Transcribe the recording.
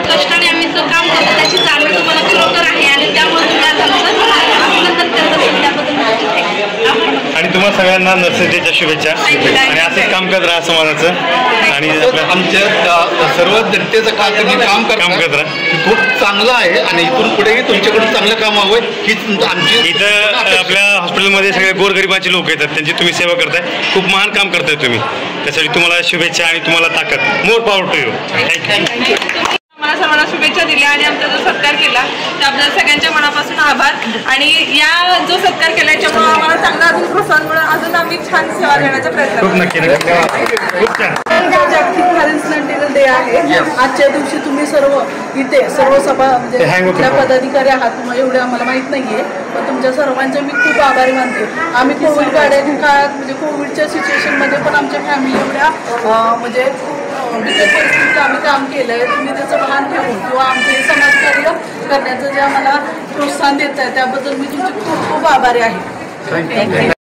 कष्टाने आम्ही जो काम करतो त्याची जाणीव तुम्हाला खरोखर आहे आणि त्यामुळे तुम्ही आज अभिनंदन करत असेल त्याबद्दल आणि तुम्हाला सगळ्यांना नर्सरीच्या शुभेच्छा आणि असंच काम करत राहा समाजाचं आणि आमच्या सर्व जनतेचं तुम्ही काम करत राहा खूप चांगलं आहे आणि इथून पुढेही तुमच्याकडून चांगलं काम हवं हीच आमची इथं आपल्या हॉस्पिटलमध्ये सगळे गोरगरिबांचे लोक येतात त्यांची तुम्ही सेवा करताय खूप महान काम करताय तुम्ही त्यासाठी तुम्हाला शुभेच्छा आणि तुम्हाला ताकद more power to you thank you मला सर्वांना शुभेच्छा दिल्या आणि आमचा जो सत्कार केला त्याबद्दल सगळ्यांच्या मनापासून आभार आणि या जो सत्कार केला याच्यामुळे आम्हाला चांगला अजून प्रोत्साहन मिळून अजून आम्ही छान सेवा देण्याचा प्रयत्न खूप नक्की खूप छान जागतिक हॅरेसमेंट डे आहे आजच्या दिवशी तुम्ही सर्व सभा म्हणजे कुठल्या पदाधिकारी आहात तुम्हाला एवढे आम्हाला माहीत नाहीये पण तुमच्या सर्वांचे मी खूप आभारी मानते आम्ही कोविड काळात म्हणजे कोविडच्या सिच्युएशनमध्ये पण आमच्या फॅमिली एवढ्या म्हणजे बिकट परिस्थितीत आम्ही काम केलंय तुम्ही त्याचं भान ठेवून किंवा आमचे समाजकार्य करण्याचं जे आम्हाला प्रोत्साहन देत आहे त्याबद्दल मी तुमचे खूप खूप आभारी आहे.